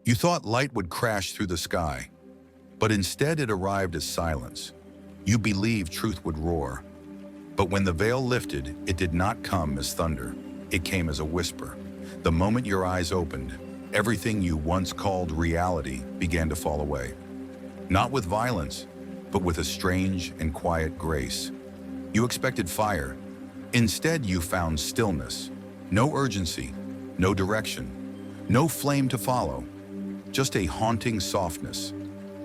You thought light would crash through the sky, but instead it arrived as silence. You believed truth would roar. But when the veil lifted, it did not come as thunder. It came as a whisper. The moment your eyes opened, everything you once called reality began to fall away. Not with violence, but with a strange and quiet grace. You expected fire. Instead, you found stillness. No urgency, no direction, no flame to follow. Just a haunting softness.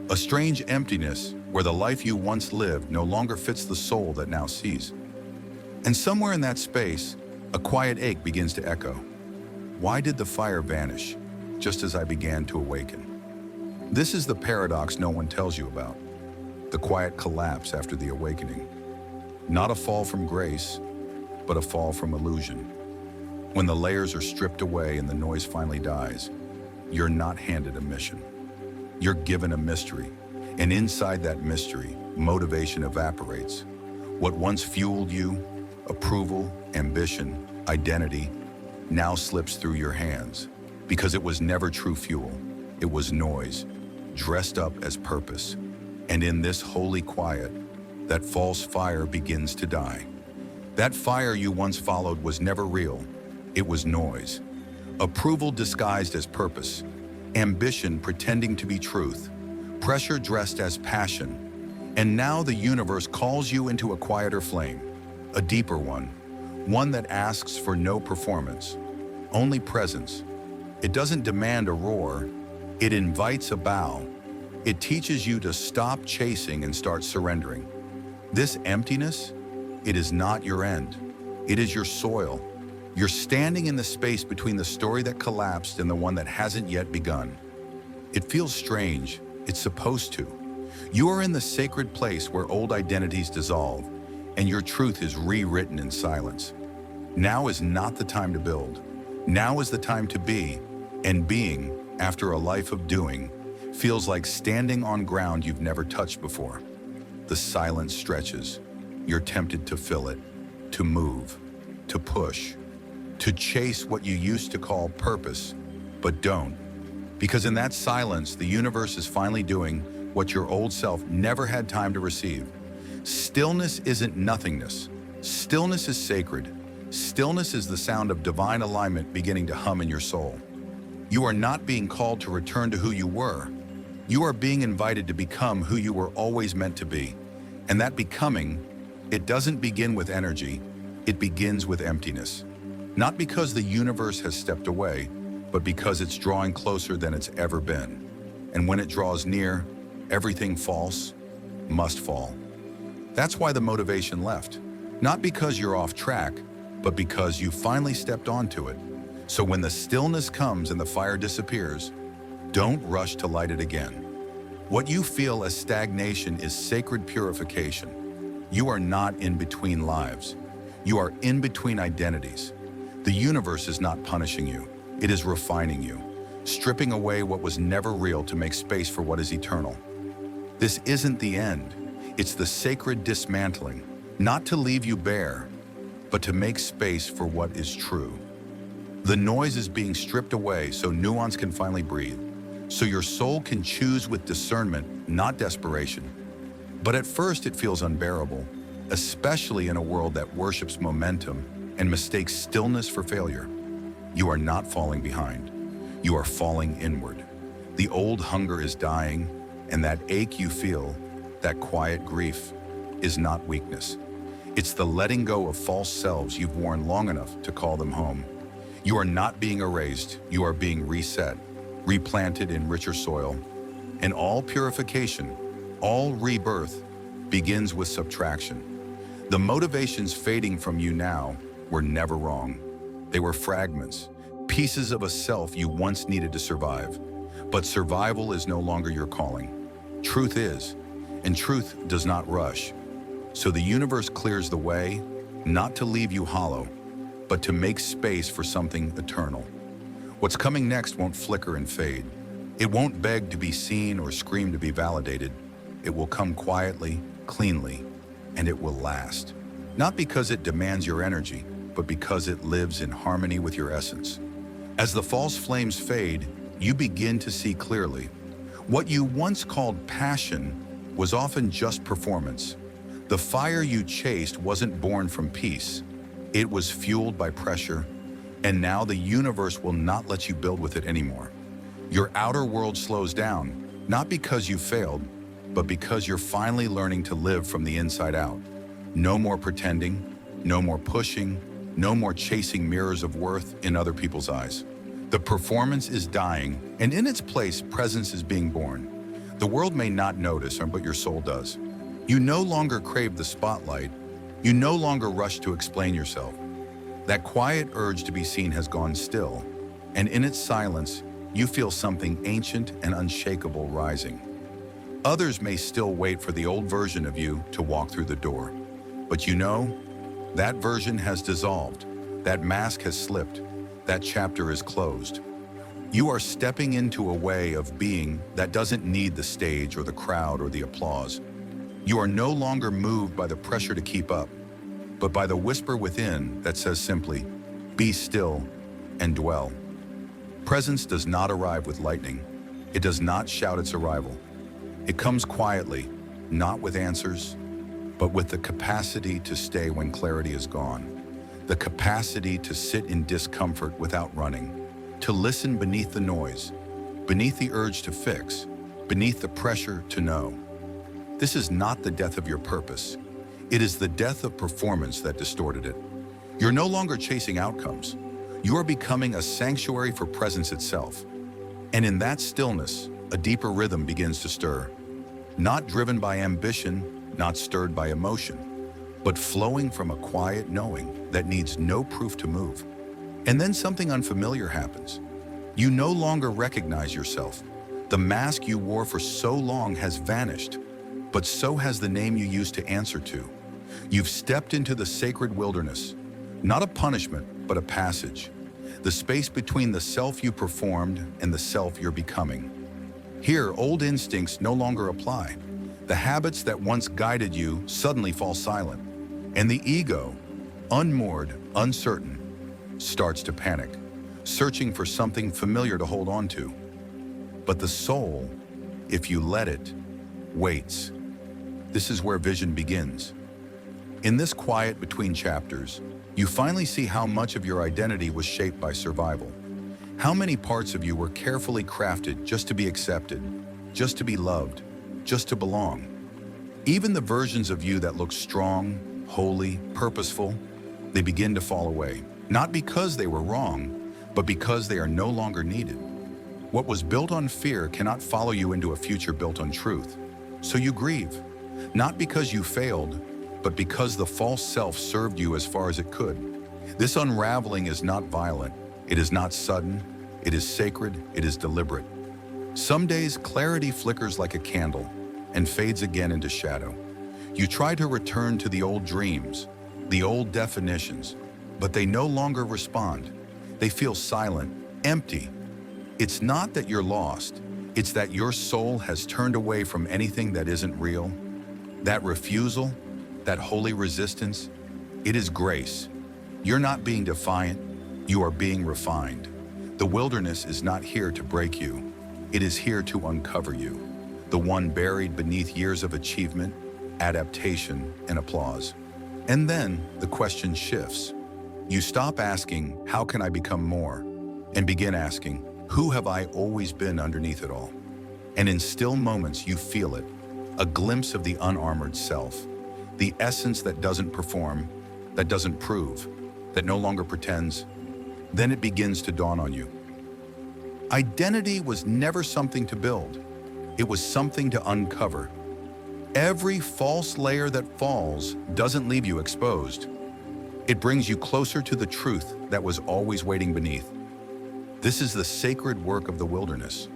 A strange emptiness where the life you once lived no longer fits the soul that now sees. And somewhere in that space, a quiet ache begins to echo. Why did the fire vanish, just as I began to awaken? This is the paradox no one tells you about. The quiet collapse after the awakening. Not a fall from grace, but a fall from illusion. When the layers are stripped away and the noise finally dies, you're not handed a mission. You're given a mystery, and inside that mystery, motivation evaporates. What once fueled you, approval, ambition, identity, now slips through your hands. Because it was never true fuel, it was noise, dressed up as purpose. And in this holy quiet, that false fire begins to die. That fire you once followed was never real, it was noise. Approval disguised as purpose, ambition pretending to be truth, pressure dressed as passion. And now the universe calls you into a quieter flame, a deeper one that asks for no performance, only presence. It doesn't demand a roar, it invites a bow. It teaches you to stop chasing and start surrendering. This emptiness, it is not your end. It is your soil. You're standing in the space between the story that collapsed and the one that hasn't yet begun. It feels strange. It's supposed to. You are in the sacred place where old identities dissolve, and your truth is rewritten in silence. Now is not the time to build. Now is the time to be, and being, after a life of doing, feels like standing on ground you've never touched before. The silence stretches. You're tempted to fill it, to move, to push, to chase what you used to call purpose, but don't. Because in that silence, the universe is finally doing what your old self never had time to receive. Stillness isn't nothingness. Stillness is sacred. Stillness is the sound of divine alignment beginning to hum in your soul. You are not being called to return to who you were. You are being invited to become who you were always meant to be. And that becoming, it doesn't begin with energy, it begins with emptiness. Not because the universe has stepped away, but because it's drawing closer than it's ever been. And when it draws near, everything false must fall. That's why the motivation left. Not because you're off track, but because you finally stepped onto it. So when the stillness comes and the fire disappears, don't rush to light it again. What you feel as stagnation is sacred purification. You are not in between lives. You are in between identities. The universe is not punishing you. It is refining you, stripping away what was never real to make space for what is eternal. This isn't the end. It's the sacred dismantling, not to leave you bare, but to make space for what is true. The noise is being stripped away so nuance can finally breathe, so your soul can choose with discernment, not desperation. But at first it feels unbearable, especially in a world that worships momentum and mistakes stillness for failure. You are not falling behind. You are falling inward. The old hunger is dying, and that ache you feel, that quiet grief, is not weakness. It's the letting go of false selves you've worn long enough to call them home. You are not being erased, you are being reset, replanted in richer soil. And all purification, all rebirth, begins with subtraction. The motivations fading from you now were never wrong. They were fragments, pieces of a self you once needed to survive. But survival is no longer your calling. Truth is, and truth does not rush. So the universe clears the way, not to leave you hollow, but to make space for something eternal. What's coming next won't flicker and fade. It won't beg to be seen or scream to be validated. It will come quietly, cleanly, and it will last. Not because it demands your energy, but because it lives in harmony with your essence. As the false flames fade, you begin to see clearly. What you once called passion was often just performance. The fire you chased wasn't born from peace. It was fueled by pressure, and now the universe will not let you build with it anymore. Your outer world slows down, not because you failed, but because you're finally learning to live from the inside out. No more pretending, no more pushing, no more chasing mirrors of worth in other people's eyes. The performance is dying, and in its place, presence is being born. The world may not notice, but your soul does. You no longer crave the spotlight. You no longer rush to explain yourself. That quiet urge to be seen has gone still, and in its silence, you feel something ancient and unshakable rising. Others may still wait for the old version of you to walk through the door, but you know, that version has dissolved, that mask has slipped, that chapter is closed. You are stepping into a way of being that doesn't need the stage or the crowd or the applause. You are no longer moved by the pressure to keep up, but by the whisper within that says simply, be still and dwell. Presence does not arrive with lightning. It does not shout its arrival. It comes quietly, not with answers, but with the capacity to stay when clarity is gone. The capacity to sit in discomfort without running, to listen beneath the noise, beneath the urge to fix, beneath the pressure to know. This is not the death of your purpose. It is the death of performance that distorted it. You're no longer chasing outcomes. You are becoming a sanctuary for presence itself. And in that stillness, a deeper rhythm begins to stir. Not driven by ambition, not stirred by emotion, but flowing from a quiet knowing that needs no proof to move. And then something unfamiliar happens. You no longer recognize yourself. The mask you wore for so long has vanished, but so has the name you used to answer to. You've stepped into the sacred wilderness, not a punishment, but a passage. The space between the self you performed and the self you're becoming. Here, old instincts no longer apply. The habits that once guided you suddenly fall silent. And the ego, unmoored, uncertain, starts to panic, searching for something familiar to hold on to. But the soul, if you let it, waits. This is where vision begins. In this quiet between chapters, you finally see how much of your identity was shaped by survival. How many parts of you were carefully crafted just to be accepted, just to be loved, just to belong. Even the versions of you that look strong, holy, purposeful, they begin to fall away. Not because they were wrong, but because they are no longer needed. What was built on fear cannot follow you into a future built on truth. So you grieve, not because you failed, but because the false self served you as far as it could. This unraveling is not violent, it is not sudden, it is sacred, it is deliberate. Some days clarity flickers like a candle and fades again into shadow. You try to return to the old dreams, the old definitions, but they no longer respond. They feel silent, empty. It's not that you're lost, it's that your soul has turned away from anything that isn't real. That refusal, that holy resistance, it is grace. You're not being defiant, you are being refined. The wilderness is not here to break you, it is here to uncover you. The one buried beneath years of achievement, adaptation, and applause. And then the question shifts. You stop asking, how can I become more? And begin asking, who have I always been underneath it all? And in still moments you feel it, a glimpse of the unarmored self, the essence that doesn't perform, that doesn't prove, that no longer pretends. Then it begins to dawn on you. Identity was never something to build. It was something to uncover. Every false layer that falls doesn't leave you exposed. It brings you closer to the truth that was always waiting beneath. This is the sacred work of the wilderness.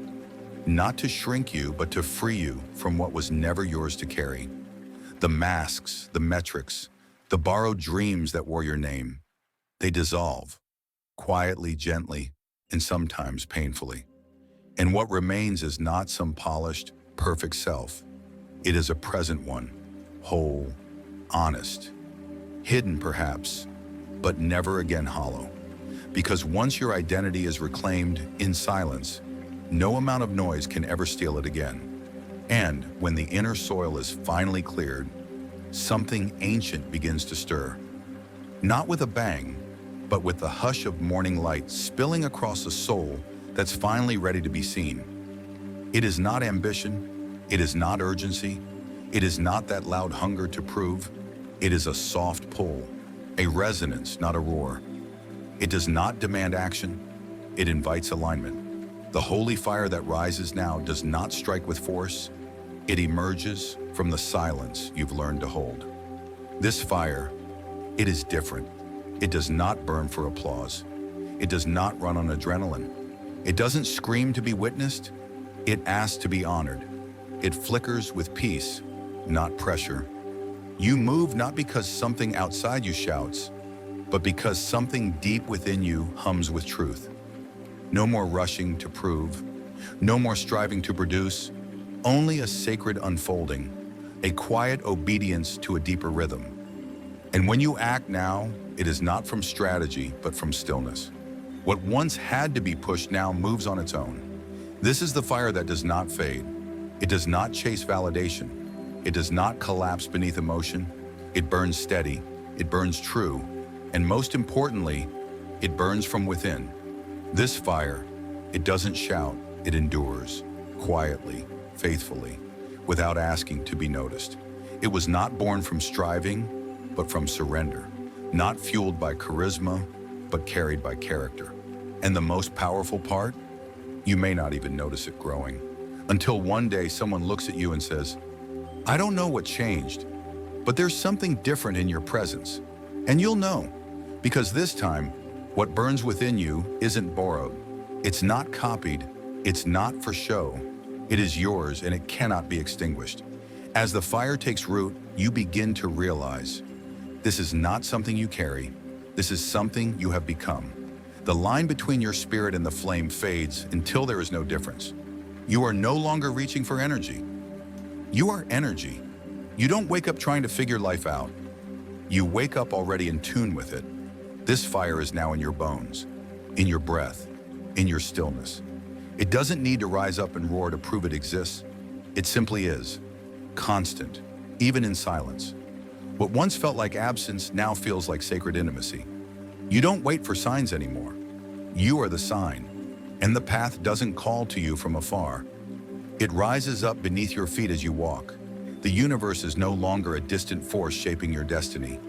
Not to shrink you, but to free you from what was never yours to carry. The masks, the metrics, the borrowed dreams that wore your name, they dissolve, quietly, gently, and sometimes painfully. And what remains is not some polished, perfect self. It is a present one, whole, honest, hidden perhaps, but never again hollow. Because once your identity is reclaimed in silence, No amount of noise can ever steal it again. And when the inner soil is finally cleared, something ancient begins to stir. Not with a bang, but with the hush of morning light spilling across a soul that's finally ready to be seen. It is not ambition, it is not urgency, it is not that loud hunger to prove. It is a soft pull, a resonance, not a roar. It does not demand action, it invites alignment. The holy fire that rises now does not strike with force, it emerges from the silence you've learned to hold. This fire, it is different. It does not burn for applause. It does not run on adrenaline. It doesn't scream to be witnessed. It asks to be honored. It flickers with peace, not pressure. You move not because something outside you shouts, but because something deep within you hums with truth. No more rushing to prove. No more striving to produce. Only a sacred unfolding, a quiet obedience to a deeper rhythm. And when you act now, it is not from strategy, but from stillness. What once had to be pushed now moves on its own. This is the fire that does not fade. It does not chase validation. It does not collapse beneath emotion. It burns steady. It burns true. And most importantly, it burns from within. This fire, it doesn't shout. It endures, quietly, faithfully, without asking to be noticed. It was not born from striving, but from surrender, not fueled by charisma, but carried by character. And the most powerful part? You may not even notice it growing, until one day someone looks at you and says, "I don't know what changed, but there's something different in your presence." And you'll know, because this time, what burns within you isn't borrowed. It's not copied. It's not for show. It is yours and it cannot be extinguished. As the fire takes root, you begin to realize this is not something you carry. This is something you have become. The line between your spirit and the flame fades until there is no difference. You are no longer reaching for energy. You are energy. You don't wake up trying to figure life out. You wake up already in tune with it. This fire is now in your bones, in your breath, in your stillness. It doesn't need to rise up and roar to prove it exists. It simply is, constant, even in silence. What once felt like absence now feels like sacred intimacy. You don't wait for signs anymore. You are the sign, and the path doesn't call to you from afar. It rises up beneath your feet as you walk. The universe is no longer a distant force shaping your destiny.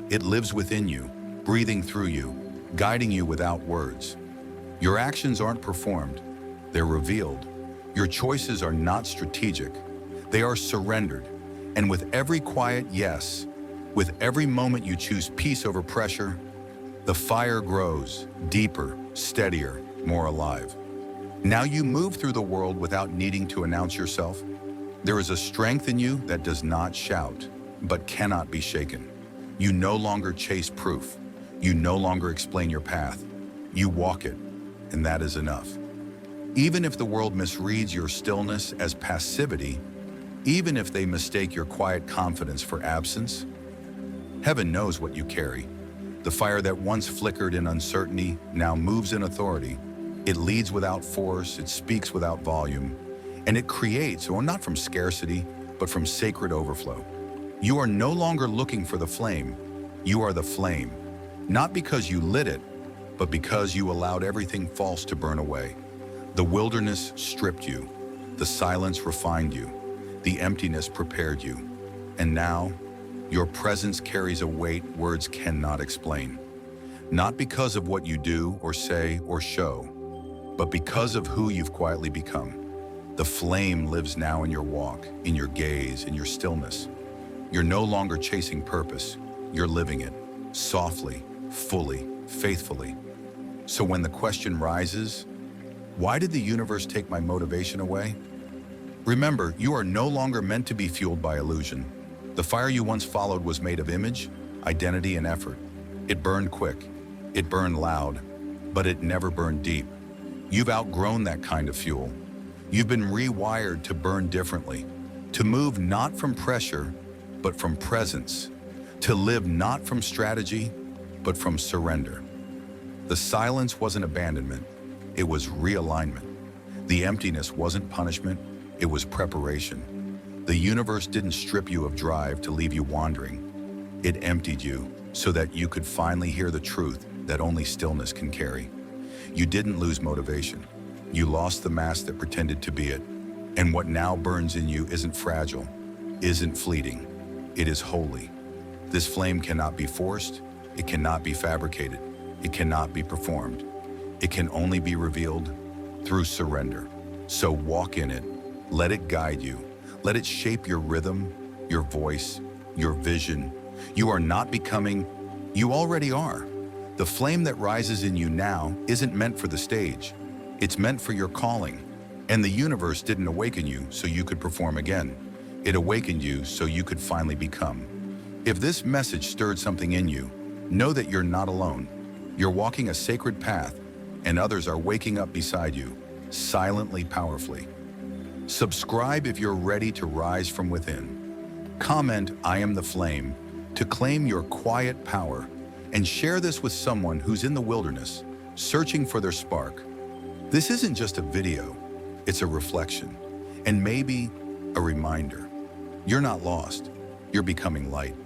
It lives within you, breathing through you, guiding you without words. Your actions aren't performed, they're revealed. Your choices are not strategic, they are surrendered. And with every quiet yes, with every moment you choose peace over pressure, the fire grows, deeper, steadier, more alive. Now you move through the world without needing to announce yourself. There is a strength in you that does not shout, but cannot be shaken. You no longer chase proof. You no longer explain your path. You walk it, and that is enough. Even if the world misreads your stillness as passivity, even if they mistake your quiet confidence for absence, heaven knows what you carry. The fire that once flickered in uncertainty now moves in authority. It leads without force, it speaks without volume, and it creates, or not from scarcity, but from sacred overflow. You are no longer looking for the flame. You are the flame, not because you lit it, but because you allowed everything false to burn away. The wilderness stripped you. The silence refined you. The emptiness prepared you. And now, your presence carries a weight words cannot explain. Not because of what you do or say or show, but because of who you've quietly become. The flame lives now in your walk, in your gaze, in your stillness. You're no longer chasing purpose. You're living it, softly, fully, faithfully. So when the question rises, why did the universe take my motivation away? Remember, you are no longer meant to be fueled by illusion. The fire you once followed was made of image, identity, and effort. It burned quick, it burned loud, but it never burned deep. You've outgrown that kind of fuel. You've been rewired to burn differently, to move not from pressure, but from presence, to live not from strategy, but from surrender. The silence wasn't abandonment, it was realignment. The emptiness wasn't punishment, it was preparation. The universe didn't strip you of drive to leave you wandering. It emptied you so that you could finally hear the truth that only stillness can carry. You didn't lose motivation. You lost the mask that pretended to be it. And what now burns in you isn't fragile, isn't fleeting. It is holy. This flame cannot be forced. It cannot be fabricated. It cannot be performed. It can only be revealed through surrender. So walk in it. Let it guide you. Let it shape your rhythm, your voice, your vision. You are not becoming, you already are. The flame that rises in you now isn't meant for the stage. It's meant for your calling. And the universe didn't awaken you so you could perform again. It awakened you so you could finally become. If this message stirred something in you, know that you're not alone. You're walking a sacred path, and others are waking up beside you, silently, powerfully. Subscribe if you're ready to rise from within. Comment, "I am the flame," to claim your quiet power, and share this with someone who's in the wilderness, searching for their spark. This isn't just a video, it's a reflection, and maybe a reminder. You're not lost, you're becoming light.